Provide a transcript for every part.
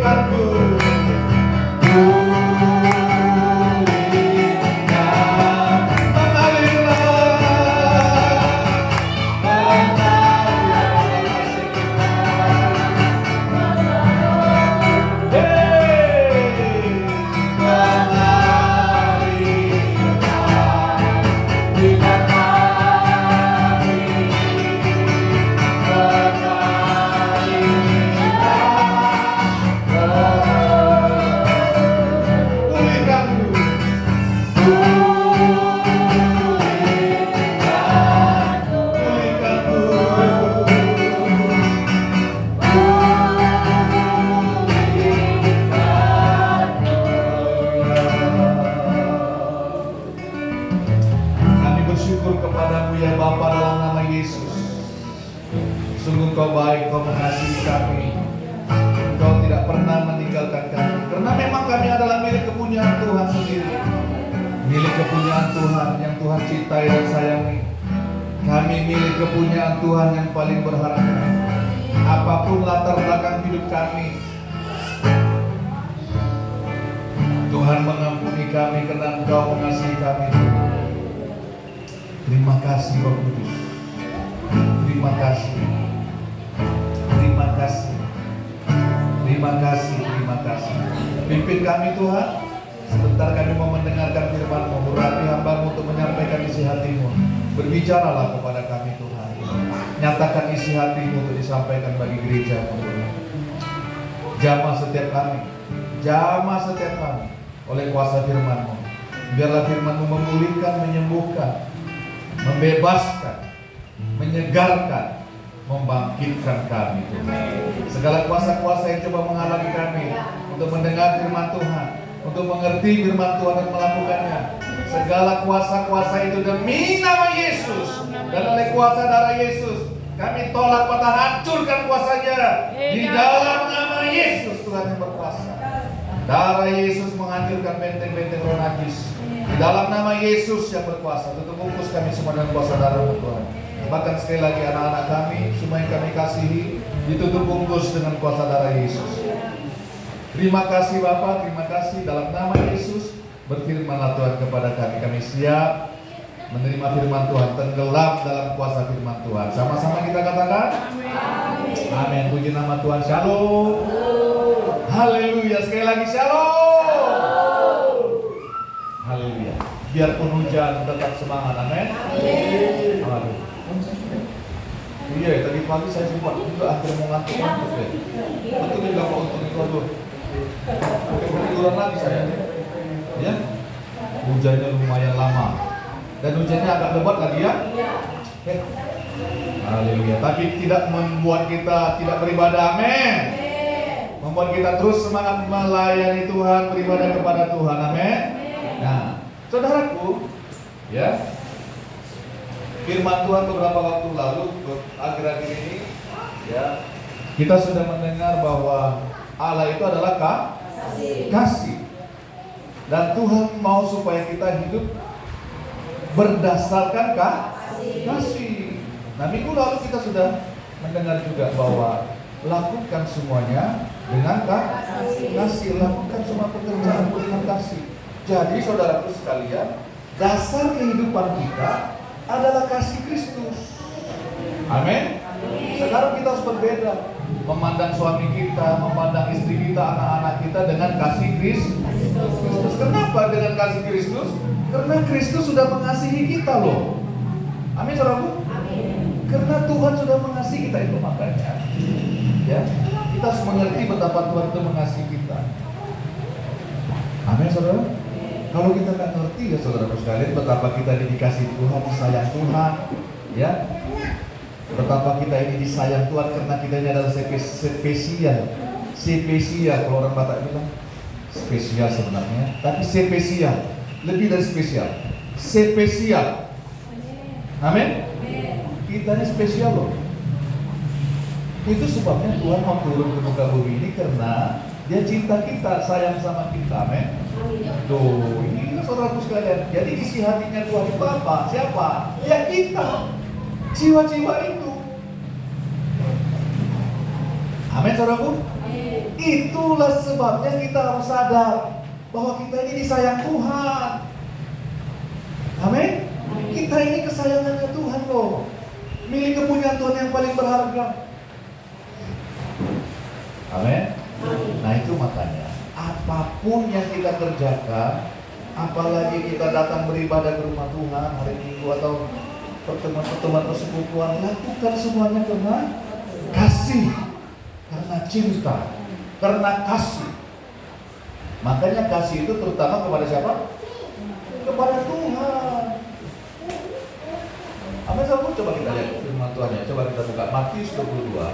pulihkanku. Sungguh Kau baik, Kau mengasihi kami. Kau tidak pernah meninggalkan kami. Karena memang kami adalah milik kepunyaan Tuhan sendiri. Milik kepunyaan Tuhan yang Tuhan cintai dan sayangi. Kami milik kepunyaan Tuhan yang paling berharga. Apapun latar belakang hidup kami, Tuhan mengampuni kami karena Engkau mengasihi kami. Terima kasih Roh Kudus. Terima kasih. Terima kasih. Terima kasih. Terima kasih. Pimpin kami Tuhan. Sebentar kami mau mendengarkan firman-Mu. Urapi hamba-Mu untuk menyampaikan isi hati-Mu. Berbicaralah kepada kami Tuhan. Nyatakan isi hati-Mu untuk disampaikan bagi gereja-Mu Tuhan. Jamah setiap kami. Jamah setiap kami oleh kuasa firman-Mu. Biarlah firman-Mu memulihkan, menyembuhkan, membebaskan, menyegarkan, membangkitkan kami Tuhan. Segala kuasa-kuasa yang coba menghalangi kami untuk mendengar firman Tuhan, untuk mengerti firman Tuhan dan melakukannya, segala kuasa-kuasa itu demi nama Yesus dan oleh kuasa darah Yesus, kami tolak, patah, hancurkan kuasanya di dalam nama Yesus Tuhan yang berkuasa. Darah Yesus menghancurkan benteng-benteng roh najis di dalam nama Yesus yang berkuasa. Tutup bungkus kami semua dengan kuasa darah-Mu Tuhan. Bahkan sekali lagi anak-anak kami, semua yang kami kasihi, ditutup bungkus dengan kuasa darah Yesus. Terima kasih Bapa, terima kasih. Dalam nama Yesus, berfirmanlah Tuhan kepada kami. Kami siap menerima firman Tuhan, tenggelam dalam kuasa firman Tuhan. Sama-sama kita katakan amin. Amin. Puji nama Tuhan. Shalom. Haleluya. Sekali lagi shalom. Haleluya. Biarpun hujan tetap semangat. Amin. Amin. Iya, tadi pagi saya sempat juga akhirnya mau ngantuk deh. Betul juga Pak untuk itu aduh. Pakai tiduran lagi saya. Ya. Hujannya lumayan lama. Dan hujannya agak lebat lagi ya. Haleluya. Tapi tidak membuat kita tidak beribadah. Amin. Membuat kita terus semangat melayani Tuhan, beribadah kepada Tuhan. Amin. Nah, saudaraku, ya. Firman Tuhan beberapa waktu lalu, akhir-akhir ini, ya, kita sudah mendengar bahwa Allah itu adalah kasih. Dan Tuhan mau supaya kita hidup berdasarkan kasih. Nah, minggu lalu kita sudah mendengar juga bahwa lakukan semuanya dengan kasih. Lakukan semua pekerjaan dengan kasih. Jadi saudaraku sekalian, dasar kehidupan kita adalah kasih Kristus. Amin. Sekarang kita harus berbeda, memandang suami kita, memandang istri kita, anak-anak kita dengan kasih Kristus. Kenapa dengan kasih Kristus? Karena Kristus sudah mengasihi kita loh. Amin saudaraku. Karena Tuhan sudah mengasihi kita, itu makanya ya, kita harus mengerti betapa Tuhan itu mengasihi kita. Amin saudara. Kalau kita nggak ngerti ya saudara sekalian betapa kita ini dikasih Tuhan, disayang Tuhan, ya, betapa kita ini disayang Tuhan karena kita ini adalah spesial. Kalau orang Batak bilang spesial sebenarnya, tapi spesial, lebih dari spesial, spesial. Amin. Kita ini spesial loh. Itu sebabnya Tuhan mau turun ke muka bumi ini karena Dia cinta kita, sayang sama kita, amin. Tuh, ini saudaraku sekalian. Jadi isi hatinya Tuhan itu apa? Siapa? Ya kita. Jiwa-jiwa itu. Amin saudaraku. Itulah sebabnya kita harus sadar bahwa kita ini disayang Tuhan. Amin. Kita ini kesayangannya Tuhan loh. Milik kepunyaan Tuhan yang paling berharga. Amin. Nah itu makanya apapun yang kita kerjakan, apalagi kita datang beribadah ke rumah Tuhan hari Minggu atau pertemuan-pertemuan persekutuan, lakukan semuanya karena kasih, karena cinta, karena kasih. Makanya kasih itu terutama kepada siapa? Kepada Tuhan. Amin. Coba kita lihat firman Tuhan ya. Coba kita buka Matius 22.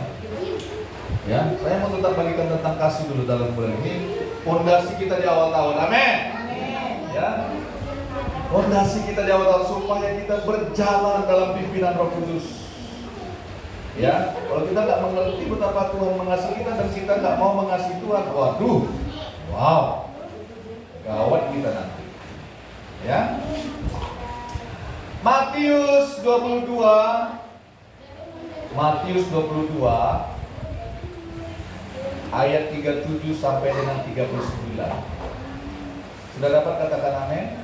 Ya, saya mau tetap bagikan tentang kasih dulu dalam bulan ini. Fondasi kita di awal tahun. Amin. Ya. Fondasi kita di awal tahun supaya kita berjalan dalam pimpinan Roh Kudus. Ya, kalau kita nggak mengerti betapa Tuhan mengasihi kita dan kita nggak mau mengasihi Tuhan, waduh, wow, gawat kita nanti. Ya. Matius 22 ayat 37 sampai dengan 39. Sudah dapat katakan amin?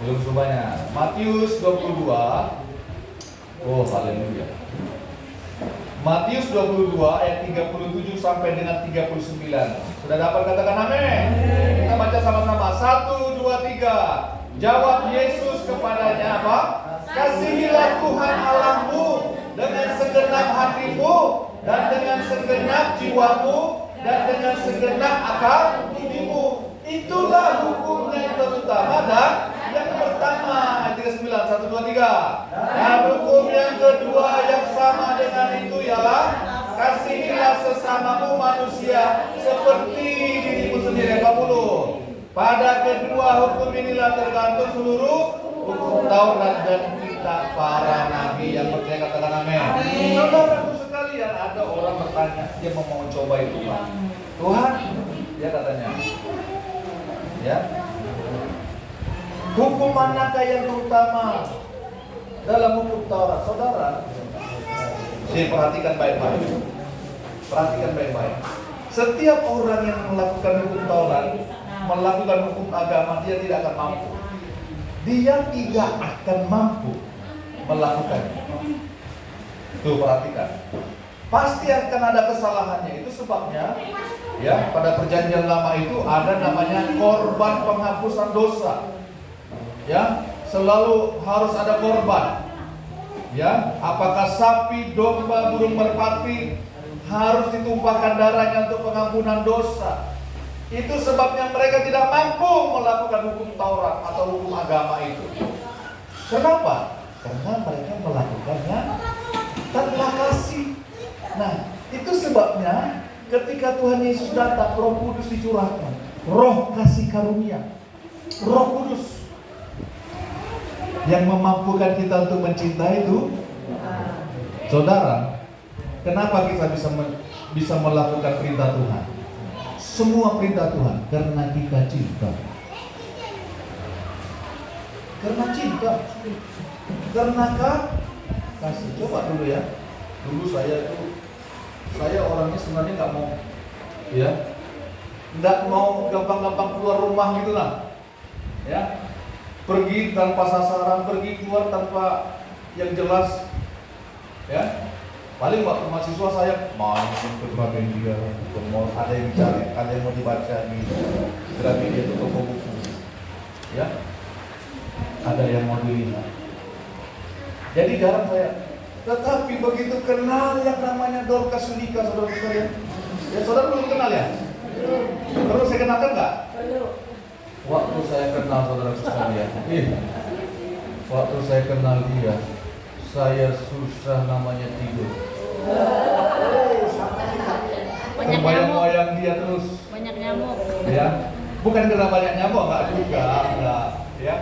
Belum semuanya. Matius 22. Oh, haleluya. Matius 22 ayat 37 sampai dengan 39. Sudah dapat katakan amin? Kita baca sama-sama. 1, 2, 3. Jawab Yesus kepadanya apa? Kasihilah Tuhan Allahmu dengan segenap hatimu dan dengan segenap jiwamu dan dengan segenap akal budimu. Itulah hukum yang terutama dan yang pertama. Ayat 39, 1, 2, 3. Dan hukum yang kedua yang sama dengan itu ialah kasihilah sesamamu manusia seperti dirimu sendiri. 40. Pada kedua hukum inilah tergantung seluruh hukum Taurat dan kitab para nabi. Yang percaya katakan amin. Saudaraku sekalian, ada orang bertanya, dia mau coba itu Pak. Tuhan, dia katanya, ya, hukum manakah yang terutama dalam hukum Taurat? Saudara, perhatikan baik-baik. Perhatikan baik-baik. Setiap orang yang melakukan hukum Taurat, melakukan hukum agama, dia tidak akan mampu. Dia tidak akan mampu melakukannya. Tuh perhatikan. Pasti akan ada kesalahannya. Itu sebabnya ya pada perjanjian lama itu ada namanya korban penghapusan dosa. Ya, selalu harus ada korban. Ya, apakah sapi, domba, burung merpati, harus ditumpahkan darahnya untuk pengampunan dosa. Itu sebabnya mereka tidak mampu melakukan hukum Taurat atau hukum agama itu. Kenapa? Karena mereka melakukannya tanpa kasih. Nah, itu sebabnya ketika Tuhan Yesus datang, Roh Kudus dicurahkan. Roh kasih karunia, Roh Kudus yang memampukan kita untuk mencintai itu. Saudara, kenapa kita bisa melakukan perintah Tuhan? Semua perintah Tuhan karena kita cinta. Karena cinta. Karena kasih. Coba dulu ya. Dulu saya orangnya sebenarnya nggak mau, ya, nggak mau gampang-gampang keluar rumah gitu lah. Ya, pergi tanpa sasaran, pergi keluar tanpa yang jelas. Ya. Paling waktu mahasiswa saya main ke Gramedia, ada yang dicari, ada yang mau dibaca di Gramedia itu toko buku, ya, ada yang mau dilihat. Jadi jarang saya. Tetapi begitu kenal yang namanya Dorcas Sulika, saudara sekalian, ya saudara belum kenal ya? Perlu saya kenalkan nggak? Waktu saya kenal saudara sekalian, waktu saya kenal dia, saya susah namanya tidur. Banyak Bayang-bayang dia terus. Banyak nyamuk. Ya, bukan karena banyak nyamuk, enggak juga, enggak, ya.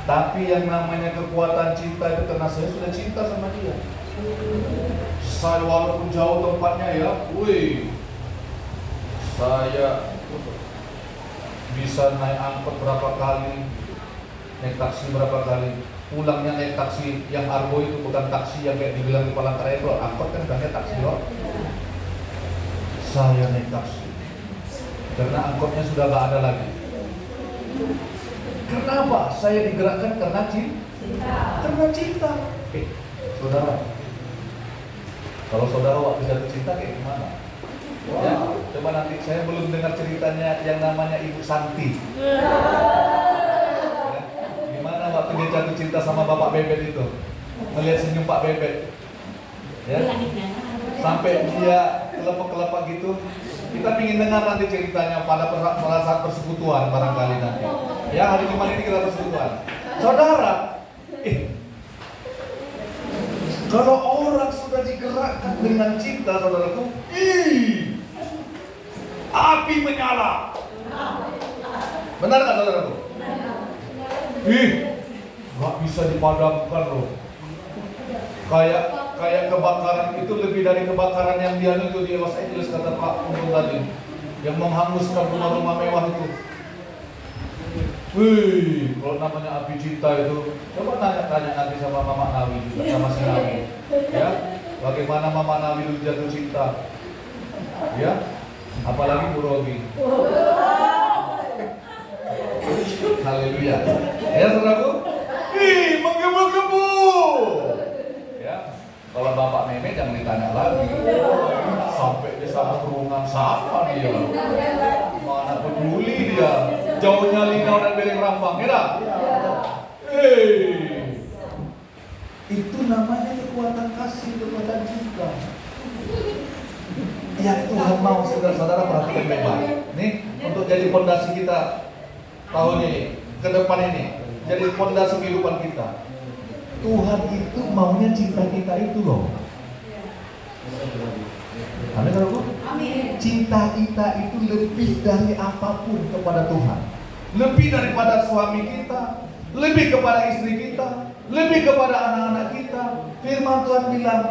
Tapi yang namanya kekuatan cinta itu karena saya sudah cinta sama dia. Saya walaupun jauh tempatnya ya, saya bisa naik angkot berapa kali, naik taksi berapa kali, pulangnya naik taksi yang argo itu, bukan taksi yang kayak dibilang di Palangkaraya itu, angkot kan bukannya taksi loh. saya naik taksi karena angkotnya sudah gak ada lagi. Kenapa? Saya digerakkan karena cinta. Karena cinta. Saudara, kalau saudara waktu jatuh cinta kayak gimana? Ya, coba nanti, saya belum dengar ceritanya yang namanya Ibu Santi. Ya, gimana waktu dia jatuh cinta sama Bapak Bebet itu, melihat senyum Pak Bebet, ya, sampai dia kelepek-kelepek gitu. Kita ingin dengar nanti ceritanya pada saat persekutuan barangkali nanti. Ya, hari Jumat ini kita persekutuan. Saudara, kalau orang sudah digerakkan dengan cinta, saudaraku, api menyala. Benar nggak saudaraku? Nggak bisa dipadamkan loh. Kayak kebakaran itu lebih dari kebakaran yang dia itu di Los Angeles, kata Pak Untung tadi, yang menghanguskan rumah-rumah mewah itu. Kalau namanya api cinta itu, coba tanya nanti sama Mama Nawi juga, sama si Nawi, ya, bagaimana Mama Nawi dulu jatuh cinta, ya, apalagi Bu Robi. Haleluya, ya saudaraku, menggebu-gebu, ya. Kalau Bapak Meme jangan ditanya lagi, sampai di sana kerungan siapa dia, mana peduli dia, jauhnya Linau dan Beleng Rambang, ya dah? Itu namanya kekuatan kasih, kekuatan cinta. Yang Tuhan mau, saudara-saudara perhatikan baik-baik. Nih, untuk jadi fondasi kita tahun ini, ke depan ini, jadi fondasi kehidupan kita. Tuhan itu maunya cinta kita itu loh. Amin, saudaraku? Amin. Cinta kita itu lebih dari apapun kepada Tuhan. Lebih daripada suami kita, lebih kepada istri kita, lebih kepada anak-anak kita. Firman Tuhan bilang,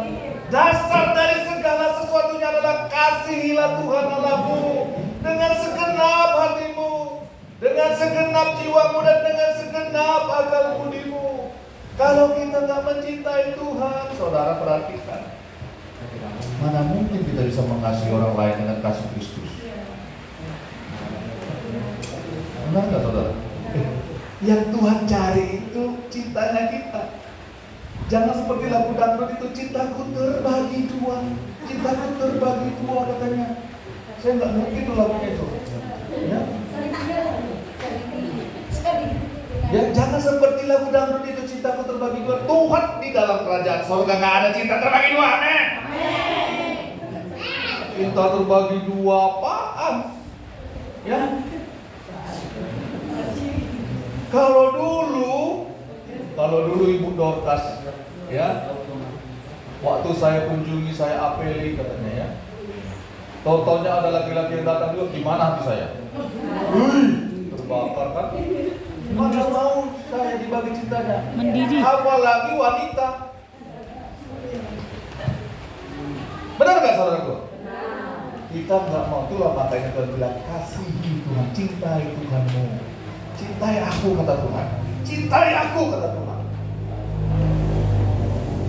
dasar dari segala sesuatunya adalah kasihilah Tuhan Allahmu dengan segenap hatimu, dengan segenap jiwamu, dan dengan segenap akal budimu. Kalau kita nggak mencintai Tuhan, saudara perhatikan, mana mungkin kita bisa mengasihi orang lain dengan kasih Kristus? Benar nggak saudara? Yang Tuhan cari itu cintanya kita. Jangan seperti lagu dangdut itu, cintaku terbagi dua, cintaku terbagi dua katanya. Saya nggak mungkin tuh lagunya itu. Ya? Ya, jangan seperti lagu dangdut itu, cintaku terbagi dua. Tuhan di dalam kerajaan surga nggak ada cinta terbagi dua, amin. Cinta terbagi dua apaan? Ya. Kalau dulu Ibu Dorcas, ya, waktu saya kunjungi, saya apeli katanya, ya, totalnya ada laki-laki yang datang dulu, gimana hati saya? Terbakar kan? Mana mau saya dibagi cintanya? Mendidih. Apalagi wanita. Benar nggak saudaraku? Kita nggak mau, itulah makanya Tuhan bilang, kasihi Tuhan, cintai Tuhanmu. Cintai aku, kata Tuhan. Cintai aku, kata Tuhan.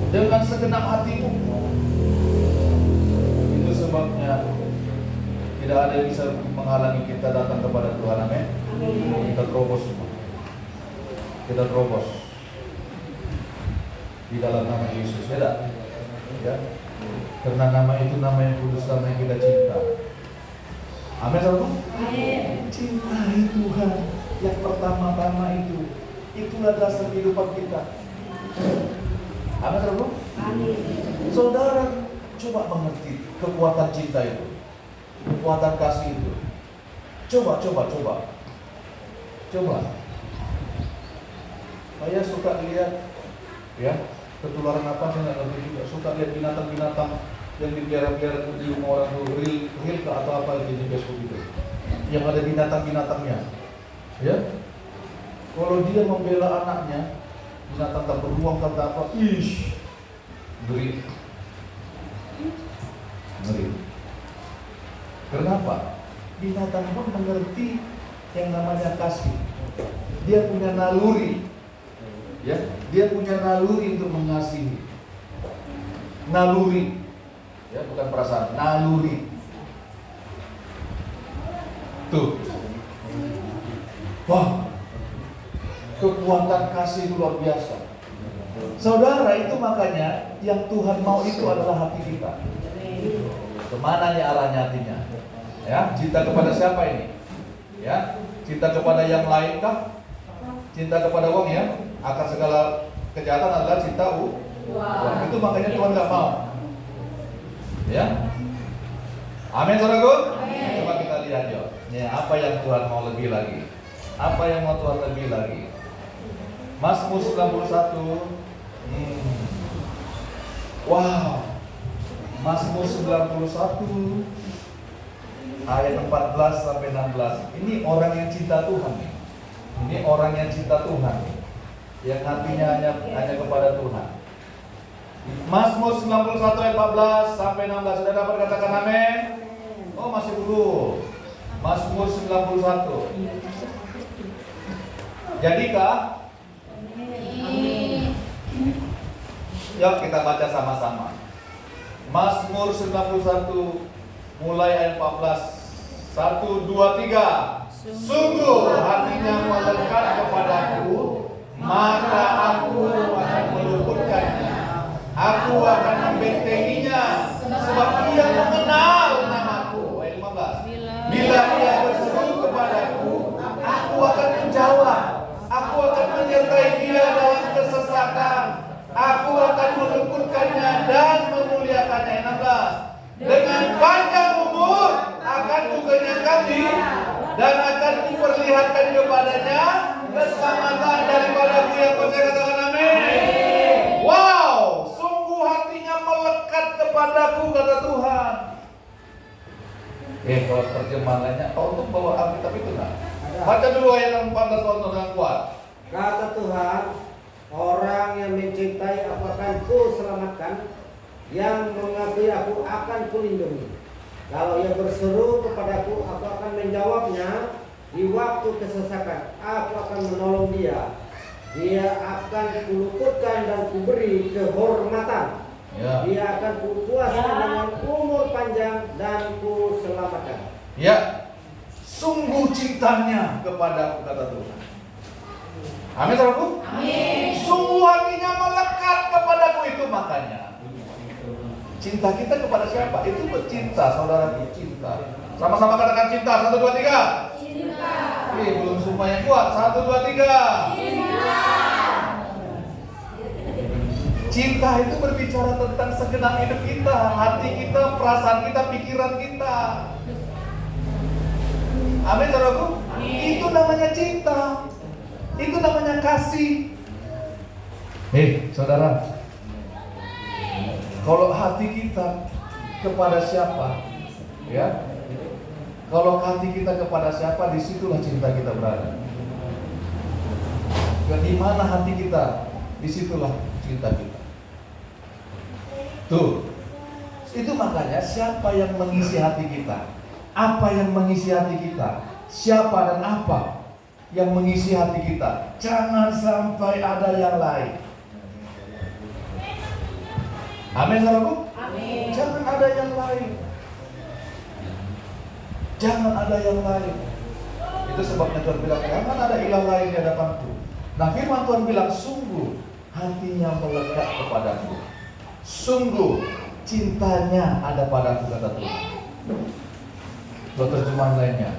Dengan segenap hatimu. Itu sebabnya tidak ada yang bisa menghalangi kita datang kepada Tuhan, amin. Kita terobos semua. Kita terobos di dalam nama Yesus, ya, ya. Karena nama itu nama yang kudus, nama yang kita cinta. Amin, saudara. Amin. Cintai Tuhan yang pertama-tama itu. Itulah dasar kehidupan kita. Amin, saudara. Amin. Saudara, coba mengerti kekuatan cinta itu, kekuatan kasih itu. Coba. Saya suka lihat, ya, ketularan apa saya nggak ngerti juga. Suka lihat binatang-binatang yang dipelihara di rumah orang tuh, real atau apa di Facebook itu, yang ada binatang-binatangnya, ya. Kalau dia membela anaknya, binatang tak beruang kata apa, ngeri. Kenapa? Binatang pun mengerti yang namanya kasih. Dia punya naluri, ya. Dia punya naluri untuk mengasihi. Naluri, ya, bukan perasaan, naluri. Tuh. Wah, kekuatan kasih itu luar biasa. Saudara, itu makanya yang Tuhan mau itu adalah hati kita. Kemana nih arahnya hatinya? Ya, cinta kepada siapa ini? Ya, cinta kepada yang lain kah? Cinta kepada uang ya? Akar segala kejahatan adalah cinta uang. Itu makanya Tuhan nggak mau. Ya, amin saudaraku. Coba kita lihat ya. Ya, apa yang Tuhan mau lebih lagi? Apa yang mau Tuhan lebih lagi? Mazmur 91. Wow. Mazmur 91 ayat 14 sampai 16. Ini orang yang cinta Tuhan nih. Ini orang yang cinta Tuhan nih. Yang hatinya hanya kepada Tuhan. Mazmur 91 ayat 14 sampai 16. Sudah dapat katakan amin? Oh, masih dulu. Mazmur 91. Jadikah? Yuk kita baca sama-sama. Mazmur 91 mulai ayat 14. 1, 2, 3. Sungguh hatinya melekat kepadaku, maka aku akan meluputkannya. Aku akan membentenginya, sebab ia mengenal namaku. Ayat 15. Bila ia berseru kepadaku, aku akan menjawab. Aku akan menyertai dia dalam kesesakan. Aku akan meluputkannya dan memuliakannya. 16. Dengan panjang umur akan kukenyangkan dia dan akan kuperlihatkan kepadanya keselamatan daripadaku yang percaya. Katakan amin. Wow, sungguh hatinya melekat kepadaku, kata Tuhan. Kalau terjemahan lainnya, untuk bawa Alkitab itu enggak? Baca dulu ayat 14 untuk yang kuat. Kata Tuhan, orang yang mencintai aku akan kuselamatkan, yang mengabdi aku akan kulindungi. Kalau ia berseru kepadaku, aku akan menjawabnya. Di waktu kesesakan, aku akan menolong dia. Dia akan kuluputkan dan kuberi kehormatan. Ya. Dia akan kupuaskan dengan umur panjang dan kuselamatkan. Ya, sungguh cintanya kepadaku, kata Tuhan. Amin, saudaraku? Amin. Sungguh hatinya melekat kepadaku, itu makanya. Cinta kita kepada siapa? Itu bercinta, saudaraku, cinta. Sama-sama katakan cinta. 1, 2, 3. Cinta. Belum semua yang kuat. 1, 2, 3. Cinta. Cinta itu berbicara tentang segenap hidup kita, hati kita, perasaan kita, pikiran kita. Amin, saudaraku? Itu namanya cinta. Itu namanya kasih. Saudara, kalau hati kita kepada siapa, ya, kalau hati kita kepada siapa, disitulah cinta kita berada. Di mana hati kita, disitulah cinta kita. Tuh, itu makanya siapa yang mengisi hati kita, apa yang mengisi hati kita, siapa dan apa yang mengisi hati kita. Jangan sampai ada yang lain. Amin, saudaraku? Amin. Jangan ada yang lain. Jangan ada yang lain. Itu sebabnya Tuhan bilang, jangan ada ilah lain di hadapanku. Nah, firman Tuhan bilang, sungguh hatinya melekat kepadaku. Sungguh cintanya ada padaku, kata Tuhan. Lalu terjemahan lainnya,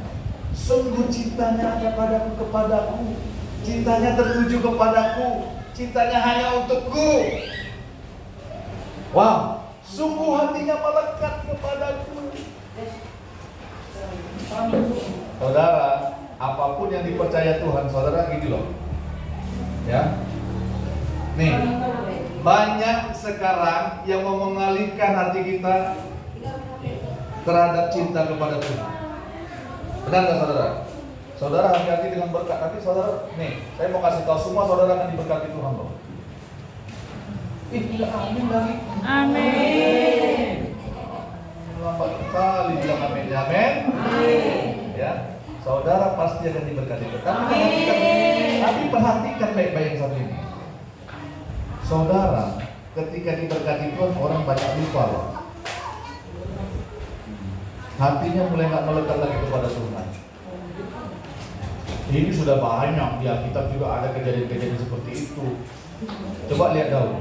sungguh cintanya ada padaku, kepadaku. Cintanya tertuju kepadaku. Cintanya hanya untukku. Wow, sungguh hatinya melekat kepadaku. Saudara, apapun yang dipercaya Tuhan, saudara gini loh. Ya. Nih, banyak sekarang yang mau mengalihkan hati kita terhadap cinta kepada Tuhan. Benar nggak, saudara? Saudara hati-hati dengan berkat. Nanti saudara, nih, saya mau kasih tahu semua saudara akan diberkati Tuhan loh. Bilang amin lagi. Amin. Lambat sekali bilang amin. Amin. Ya, saudara pasti akan diberkati. Tapi perhatikan baik-baik satu ini. Saudara, ketika diberkati Tuhan, orang banyak lupa loh. Hatinya mulai nggak melekat lagi kepada Tuhan. Ini sudah banyak di Alkitab juga ada kejadian-kejadian seperti itu. Coba lihat Daud.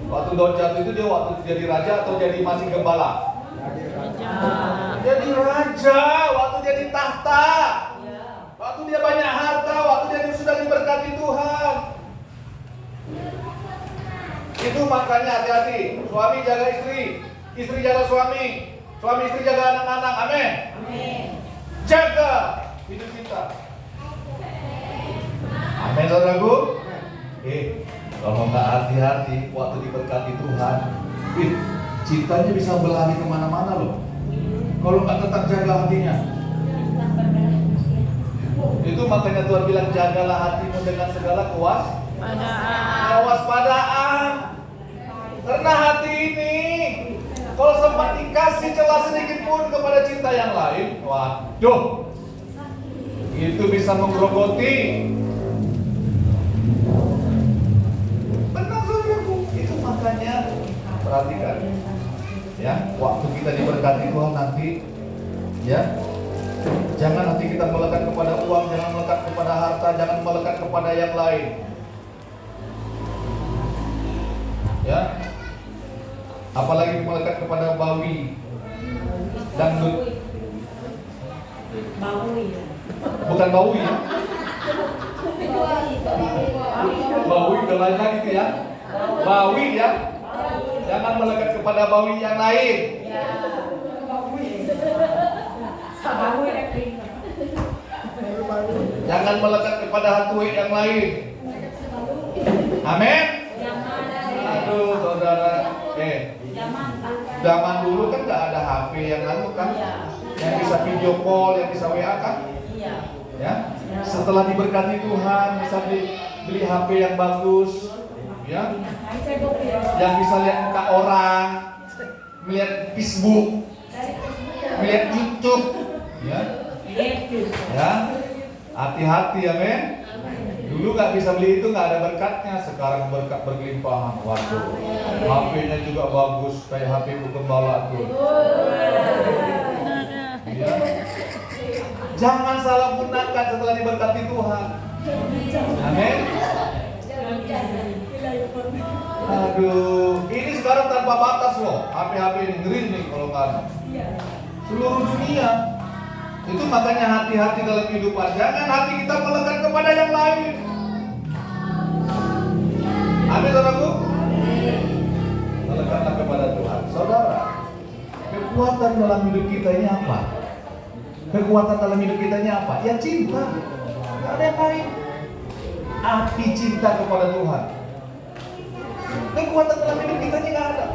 Waktu Daud jatuh itu dia waktu jadi raja atau jadi masih gembala? Jadi raja, waktu jadi tahta. Waktu dia banyak harta, waktu dia sudah diberkati Tuhan. Itu makanya hati-hati. Suami jaga istri, istri jaga suami, suami istri jaga anak-anak. Amin. Jaga hidup kita. Amin, saudaraku. Kalau nggak hati-hati waktu diberkati Tuhan, cintanya bisa berlari kemana-mana loh. Kalau nggak tetap jaga hatinya. Itu makanya Tuhan bilang jagalah hatimu dengan segala kewaspadaan. Karena hati ini kalau sempat dikasih celah sedikit pun kepada cinta yang lain, waduh, itu bisa menggerogoti. Benar saudaraku, itu makanya perhatikan, ya, waktu kita diberkati Tuhan nanti, ya, jangan nanti kita melekat kepada uang, jangan melekat kepada harta, jangan melekat kepada yang lain. Ya. Apalagi melekat kepada bawi, dangdut. Bukan bawi ya. Bawi udah lain lagi gitu ya. Bawi ya. Jangan melekat kepada bawi yang lain. Jangan melekat kepada hantu yang lain. Amin. Aduh saudara, zaman dulu kan nggak ada HP yang kan, yang bisa video call, yang bisa WA kan. Ya. Setelah diberkati Tuhan, bisa beli HP yang bagus, ya, yang bisa lihat muka orang, melihat Facebook, melihat YouTube, ya. Ya, hati-hati ya men. Dulu nggak bisa beli itu, nggak ada berkatnya. Sekarang berkat berlimpahan. Waduh, HP-nya juga bagus kayak HP gembala tuh. Ya. Jangan salah gunakan setelah diberkati Tuhan. Amin. Aduh, ini sekarang tanpa batas loh. HP-HP ini ngeri nih kalau nggak ada. Seluruh dunia. Itu makanya hati-hati dalam kehidupan. Jangan hati kita melekat kepada yang lain. Amin, saudaraku. Melekatlah kepada Tuhan. Saudara, kekuatan dalam hidup kita ini apa? Kekuatan dalam hidup kita ini apa? Ya cinta. Tidak ada yang lain. Api cinta kepada Tuhan. Kekuatan dalam hidup kita ini nggak ada.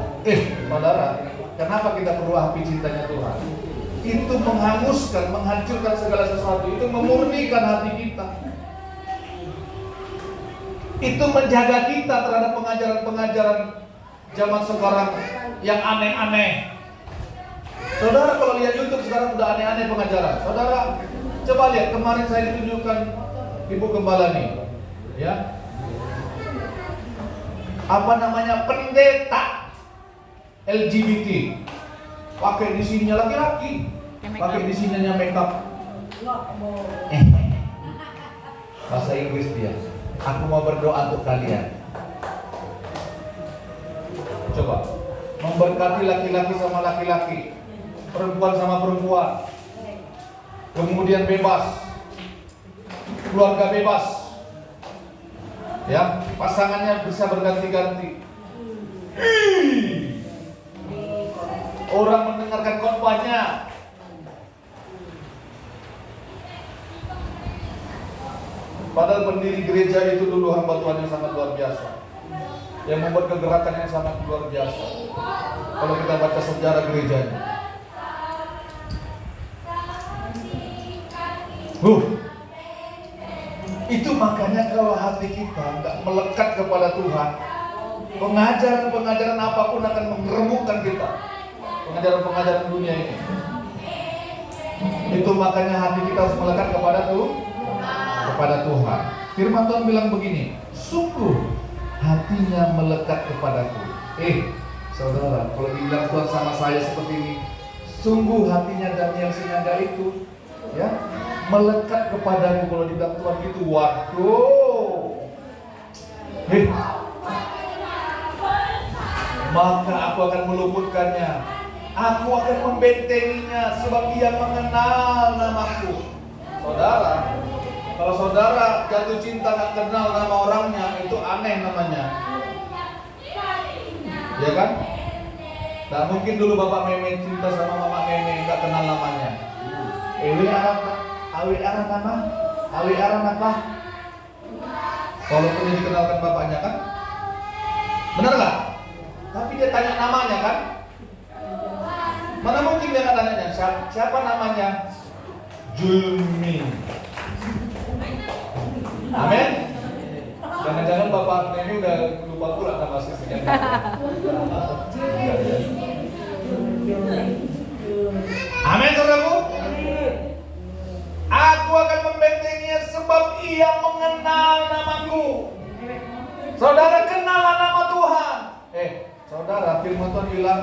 Saudara, kenapa kita perlu api cintanya Tuhan? Itu menghanguskan, menghancurkan segala sesuatu. Itu memurnikan hati kita. Itu menjaga kita terhadap pengajaran-pengajaran zaman sekarang yang aneh-aneh. Saudara kalau lihat YouTube sekarang udah aneh-aneh pengajaran. Saudara coba lihat, kemarin saya ditunjukkan Ibu Gembala nih, ya. Apa namanya, pendeta LGBT. Pakai di sininya laki-laki, pakai di sininya makeup. Bahasa Inggris dia. Aku mau berdoa untuk kalian. Coba, memberkati laki-laki sama laki-laki, perempuan sama perempuan, kemudian bebas, keluarga bebas, ya, pasangannya bisa berganti-ganti. Orang mendengarkan khotbahnya. Padahal pendiri gereja itu dulu hamba Tuhan yang sangat luar biasa, yang membuat kegerakan yang sangat luar biasa. Kalau kita baca sejarah gerejanya, itu makanya kalau hati kita nggak melekat kepada Tuhan, pengajaran-pengajaran apapun akan mengeremukkan kita. Pengajaran-pengajaran dunia ini. Itu makanya hati kita harus melekat kepada Tuhan. Firman Tuhan bilang begini, sungguh hatinya melekat kepadaku. Saudara, kalau dibilang Tuhan sama saya seperti ini, sungguh hatinya Daniel Sinaga itu, ya, melekat kepadaku. Kalau dibilang Tuhan gitu, waduh. Maka aku akan meluputkannya, aku akan membentenginya, sebab ia mengenal namaku. Saudara, kalau saudara jatuh cinta gak kenal nama orangnya, itu aneh namanya. Ya kan? Nah mungkin dulu Bapak Meme cinta sama Mama Meme, gak kenal namanya. Awi arah apa? Walaupun dia dikenalkan bapaknya kan? Benar gak? Tapi dia tanya namanya kan? Mana mungkin dia nggak tanya siapa namanya? Julmi. Amin. Jangan-jangan bapak ini udah lupa pula nama aslinya. Amin, saudaraku. Aku akan membentenginya sebab ia mengenal namaku. Saudara, kenallah nama Tuhan. Saudara, firman Tuhan bilang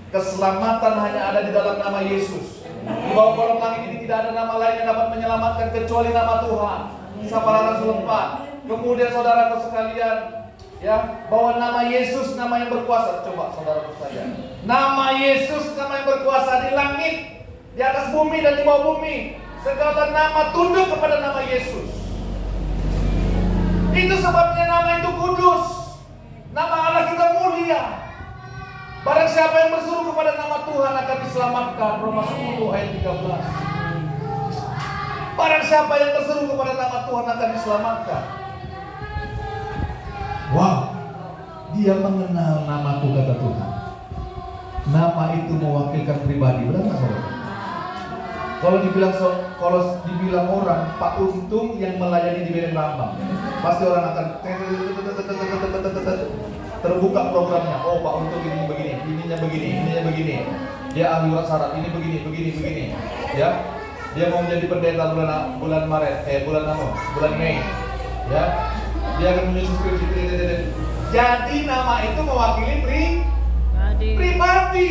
keselamatan hanya ada di dalam nama Yesus. Di bawah kolong langit ini tidak ada nama lain yang dapat menyelamatkan kecuali nama Tuhan. Sapalah Rasul 4. Kemudian saudaraku sekalian, ya, bahwa nama Yesus nama yang berkuasa. Coba saudaraku sekalian, nama Yesus nama yang berkuasa di langit, di atas bumi dan di bawah bumi. Segala nama tunduk kepada nama Yesus. Itu sebabnya nama itu kudus. Nama Allah kita mulia. Barang siapa yang berseru kepada nama Tuhan akan diselamatkan. Roma 10 ayat 13. Barang siapa yang berseru kepada nama Tuhan akan diselamatkan. Wow, dia mengenal namaku, kata Tuhan. Nama itu mewakilkan pribadi, benar nggak saudara? Kalau dibilang orang Pak Untung yang melayani di Medan Rambang, pasti orang akan terbuka programnya. Oh, Pak Untung ini begini, ininya begini. Dia ahli urat syarat, ini begini. Ya, dia mau menjadi pendeta bulan Mei. Ya, dia akan menyusun skripsi. Jadi nama itu mewakili pribadi.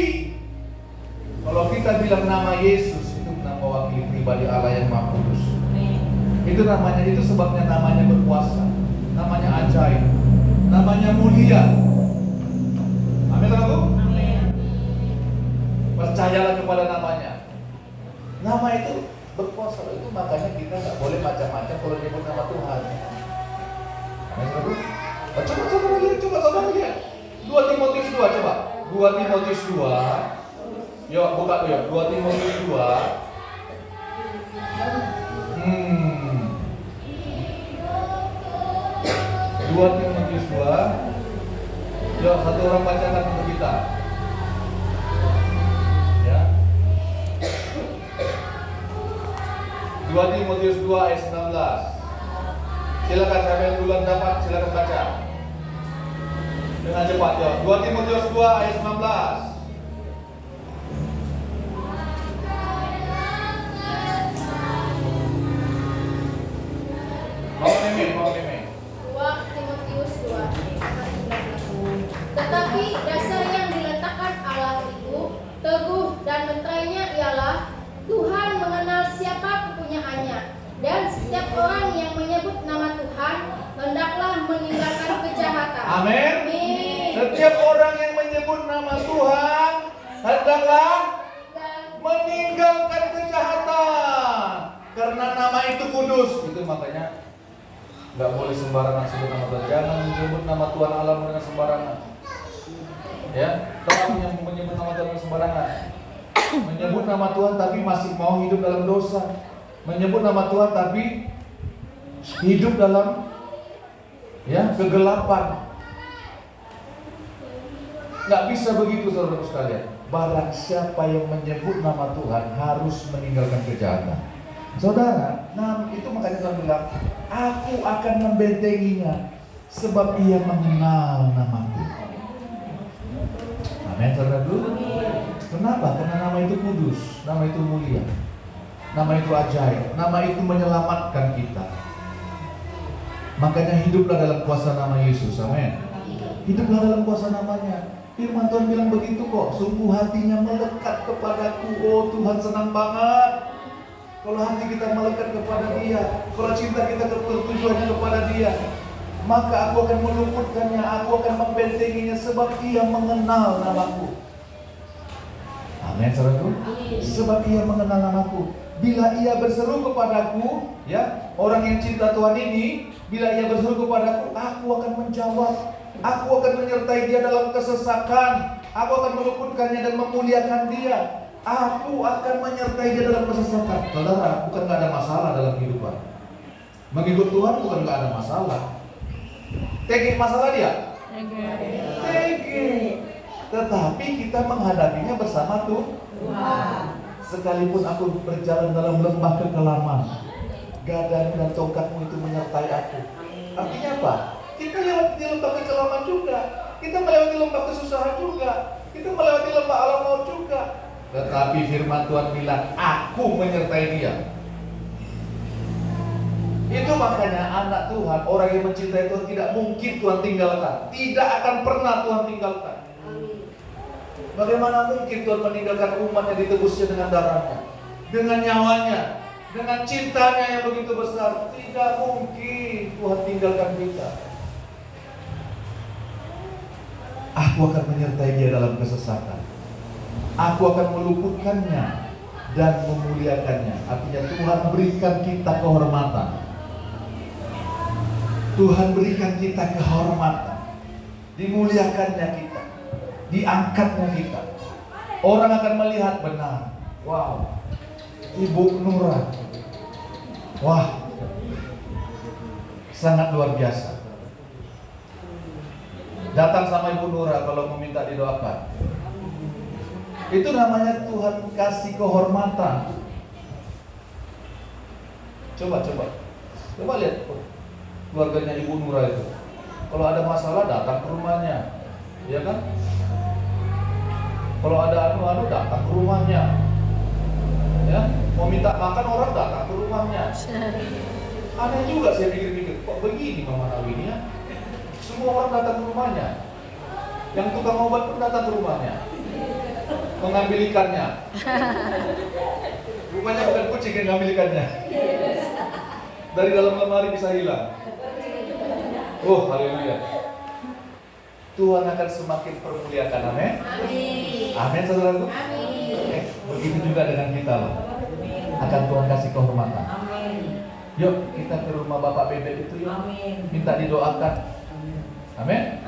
Kalau kita bilang nama Yesus, itu mewakili pribadi Allah yang Maha Kudus. Itu namanya, itu sebabnya namanya berkuasa, namanya ajaib, namanya mulia. Amin, saudaraku? Amin. Percayalah kepada namanya. Nama itu berkuasa, itu makanya kita nggak boleh macam-macam kalau nyebut nama Tuhan. Amin, saudaraku? Coba saudara lihat. 2 Timotius 2, coba. 2 Timotius 2. Yuk, buka tuh ya. 2 Timotius 2. 2 Timotius 2. Yuk, satu orang bacakan untuk kita. Ya. 2 Timotius 2 ayat 19. Silakan, siapa yang duluan dapat, silakan baca. Dengan cepat ya. 2 Timotius 2 ayat 19. Mau Meme. 2 Timotius 2 ayat 19. Tetapi dasar yang diletakkan Allah itu teguh dan menterainya ialah Tuhan mengenal siapa kepunyaannya, dan setiap orang yang menyebut nama Tuhan hendaklah meninggalkan kejahatan. Amin. Setiap orang yang menyebut nama Tuhan hendaklah meninggalkan kejahatan, karena nama itu kudus. Itu makanya nggak boleh sembarangan sebut nama Tuhan. Jangan menyebut nama Tuhan Allah dengan sembarangan. Ya, orang yang menyebut nama Tuhan dengan sembarangan, menyebut nama Tuhan tapi masih mau hidup dalam dosa, menyebut nama Tuhan tapi hidup dalam kegelapan. Nggak bisa begitu, saudara sekalian. Barang siapa yang menyebut nama Tuhan harus meninggalkan kejahatan. Saudara, itu makanya Tuhan bilang, aku akan membentenginya sebab ia mengenal namaku. Amin, saudara dulu. Kenapa? Karena nama itu kudus, nama itu mulia, nama itu ajaib, nama itu menyelamatkan kita. Makanya hiduplah dalam kuasa nama Yesus. Amin. Hiduplah dalam kuasa namanya. Firman Tuhan bilang begitu kok. Sungguh hatinya melekat kepadaku. Oh, Tuhan senang banget kalau hati kita melekat Dia, kalau cinta kita tertujuannya kepada Dia, maka aku akan meluputkannya, aku akan membentenginya sebab Ia mengenal namaku. Amin, saudaraku. Sebab Ia mengenal namaku. Bila Ia berseru kepadaku, ya, orang yang cinta Tuhan ini, bila Ia berseru kepadaku, aku akan menjawab. Aku akan menyertai dia dalam kesesakan. Aku akan meluputkannya dan memuliakan dia. Aku akan menyertai dia dalam kesesakan. Saudara, bukan gak ada masalah dalam kehidupan. Mengikut Tuhan bukan gak ada masalah. Tegi masalah dia? Tegi. Tetapi kita menghadapinya bersama Tuhan. Sekalipun aku berjalan dalam lembah kekelaman, gadamu dan tongkatmu itu menyertai aku. Artinya apa? Kita lewati lembah kekelaman juga. Kita melewati lembah kesusahan juga. Kita melewati lembah alam maut juga. Tetapi firman Tuhan bilang, aku menyertai dia. Itu makanya anak Tuhan, orang yang mencintai Tuhan, tidak mungkin Tuhan tinggalkan. Tidak akan pernah Tuhan tinggalkan. Bagaimana mungkin Tuhan meninggalkan umatnya ditebusnya dengan darahnya, dengan nyawanya, dengan cintanya yang begitu besar? Tidak mungkin Tuhan tinggalkan kita. Aku akan menyertai dia dalam kesesakan. Aku akan meluputkannya dan memuliakannya. Artinya Tuhan berikan kita kehormatan. Tuhan berikan kita kehormatan. Dimuliakannya kita. Diangkatnya kita. Orang akan melihat benar. Wow, Ibu Nura. Wah, sangat luar biasa. Datang sama Ibu Nura kalau meminta didoakan. Itu namanya Tuhan kasih kehormatan. Coba lihat keluarganya Ibu Nura itu. Kalau ada masalah datang ke rumahnya, ya kan? Kalau ada anu datang ke rumahnya, ya. Mau minta makan orang datang ke rumahnya. Aneh juga saya pikir-pikir, kok begini Mama Nawi ya? Semua orang datang ke rumahnya. Yang tukang obat pun datang ke rumahnya, mengambil ikannya. Rupanya bukan kucing yang ngambil ikannya. Dari dalam lemari bisa hilang. Oh, haleluya. Tuhan akan semakin permuliakan, amin. Amin, saudaraku. Begitu juga dengan kita loh. Akan Tuhan kasih kehormatan. Yuk kita ke rumah Bapak Bebek itu yuk. Minta didoakan. Amin.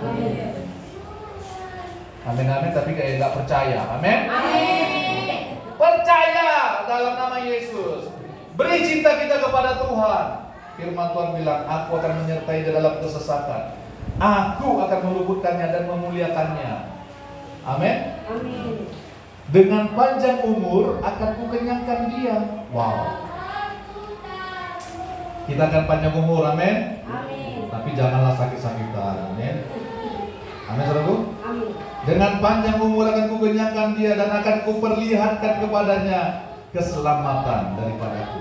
Amin, tapi kayak nggak percaya. Amin. Percaya dalam nama Yesus. Beri cinta kita kepada Tuhan. Firman Tuhan bilang, aku akan menyertai dia dalam kesesakan. Aku akan meluputkannya dan memuliakannya. Amin. Dengan panjang umur akan kukenyangkan dia. Wow. Kita akan panjang umur, amin. Tapi janganlah sakit-sakitan, amin. Amin, saudaraku. Dengan panjang umur akan kukenyangkan dia dan akan kuperlihatkan kepadanya keselamatan daripadaku.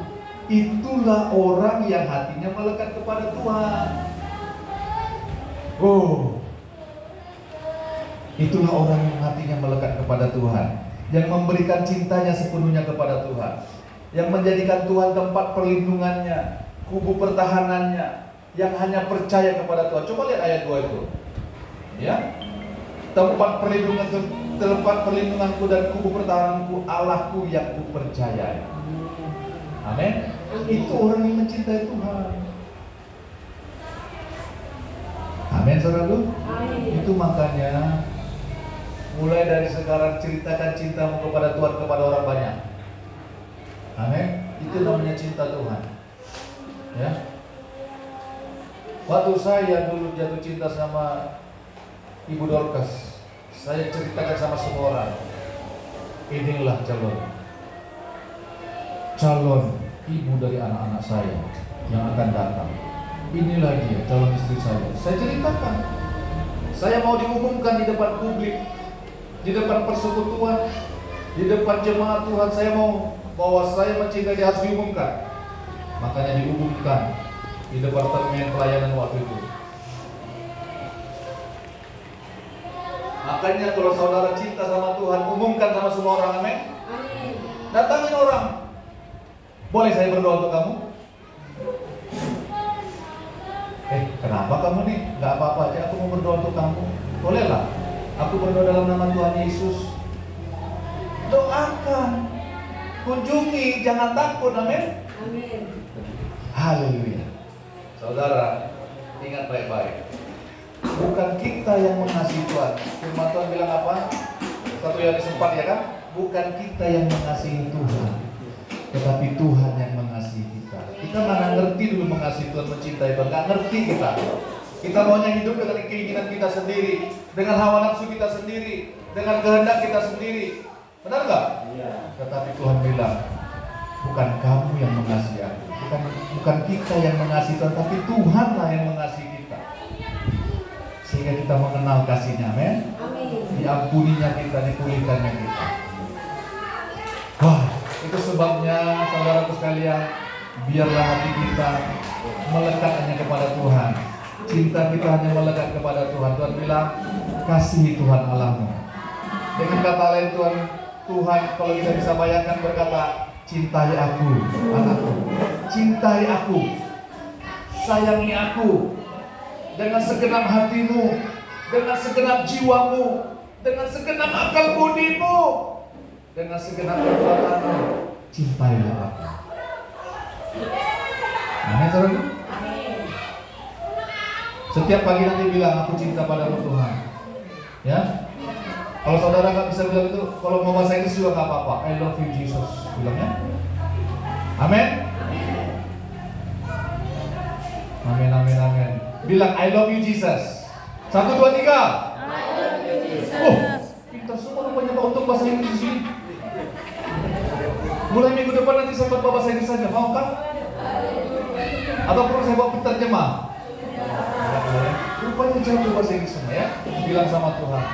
Itulah orang yang hatinya melekat kepada Tuhan. Oh, itulah orang yang hatinya melekat kepada Tuhan, yang memberikan cintanya sepenuhnya kepada Tuhan, yang menjadikan Tuhan tempat perlindungannya, kubu pertahanannya, yang hanya percaya kepada Tuhan. Coba lihat ayat 2 itu, ya. Tempat perlindunganku dan kubu pertahananku, Allahku yang kupercayai. Amin. Itu orang yang mencintai Tuhan. Amin, saudaraku. Itu makanya mulai dari sekarang ceritakan cintamu kepada Tuhan kepada orang banyak. Amin. Itu namanya cinta Tuhan. Ya. Waktu saya dulu jatuh cinta sama Ibu Dorcas, saya ceritakan sama semua orang. Inilah calon ibu dari anak-anak saya yang akan datang. Inilah dia calon istri saya. Saya ceritakan. Saya mau diumumkan di depan publik, di depan persekutuan, di depan jemaat Tuhan. Saya mau bahwa saya mencintai dia, harus diumumkan. Makanya diumumkan di departemen pelayanan waktu itu. Makanya kalau saudara cinta sama Tuhan, umumkan sama semua orang, amin. Datangin orang. Boleh saya berdoa untuk kamu? Kenapa kamu nih? Gak apa-apa aja, aku mau berdoa untuk kamu. Bolehlah, aku berdoa dalam nama Tuhan Yesus. Doakan, kunjungi, jangan takut, amin. Amin. Haleluya. Saudara, ingat baik-baik. Bukan kita yang mengasihi Tuhan. Firman Tuhan bilang apa? 1 Yohanes 4 ya kan? Bukan kita yang mengasihi Tuhan, tetapi Tuhan yang mengasihi kita. Kita mana ngerti dulu mengasihi Tuhan, mencintai Tuhan. Gak ngerti kita. Kita maunya hidup dengan keinginan kita sendiri, dengan hawa nafsu kita sendiri, dengan kehendak kita sendiri. Benar gak? Iya. Tetapi Tuhan bilang, bukan kamu yang mengasihi aku, bukan kita yang mengasihi Tuhan, tapi Tuhanlah yang mengasihi kita. Sehingga kita mengenal kasih-Nya, amin. Amin. Diampuninya kita, dipulihkannya kita. Wah, itu sebabnya saudaraku sekalian, biarlah hati kita melekat hanya kepada Tuhan. Cinta kita hanya melekat kepada Tuhan. Tuhan bilang, kasihi Tuhan Allahmu. Dengan kata lain Tuhan kalau kita bisa bayangkan berkata, cintai aku, anakku. Cintai aku. Sayangi aku. Dengan segenap hatimu, dengan segenap jiwamu, dengan segenap akal budimu, dengan segenap kekuatanmu, cintailah aku. Amin, saudara. Setiap pagi nanti bilang, aku cinta padamu Tuhan. Ya. Kalau saudara nggak bisa bilang itu, kalau mau bahasa Inggris juga nggak apa-apa. I love you Jesus, bilangnya. Amin. Amin, amin, amin. Bilang I love you Jesus. 1, 2, 3. I love you, Jesus. Pintar semua rupanya Pak untuk bahasa Inggris di sini. Mulai minggu depan nanti saya buat bahasa Inggris saja, mau kan? Atau perlu saya buat penterjemah? Rupanya jago bahasa Inggris semua ya. Bilang sama Tuhan,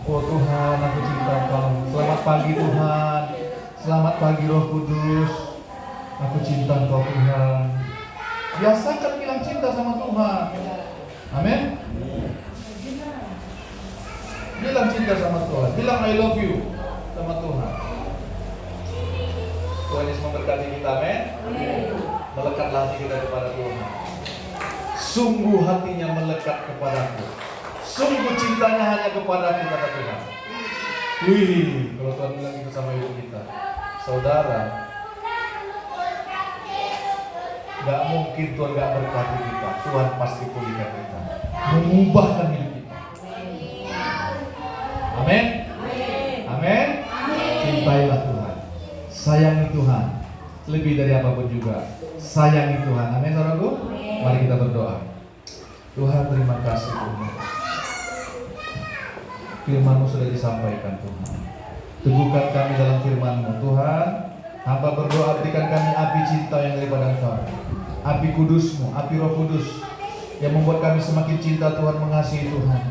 oh Tuhan, aku cinta Engkau. Selamat pagi Tuhan. Selamat pagi Roh Kudus. Aku cinta Engkau Tuhan. Biasakan bilang cinta sama Tuhan. Amin. Bilang cinta sama Tuhan. Bilang I love you sama Tuhan. Tuhan Yesus memberkati kita, amin. Melekatlah hati kita kepada Tuhan. Sungguh hatinya melekat kepadaku. Sungguh cintanya hanya kepadaku, kata Tuhan. Wih, kalau Tuhan bilang itu sama hidup kita, saudara, gak mungkin Tuhan gak berkati kita. Tuhan pasti pulihkan kita, mengubahkan hidup kita. Amin. Amin. Cintailah Tuhan, sayangi Tuhan, lebih dari apapun juga. Sayangi Tuhan. Amin, saudaraku. Mari kita berdoa. Tuhan, terima kasih Tuhan. Firman-Mu sudah disampaikan Tuhan. Teguhkan kami dalam Firman-Mu Tuhan. Hamba berdoa, berikan kami api cinta yang daripada Engkau, api kudus-Mu, api Roh Kudus yang membuat kami semakin cinta Tuhan, mengasihi Tuhan.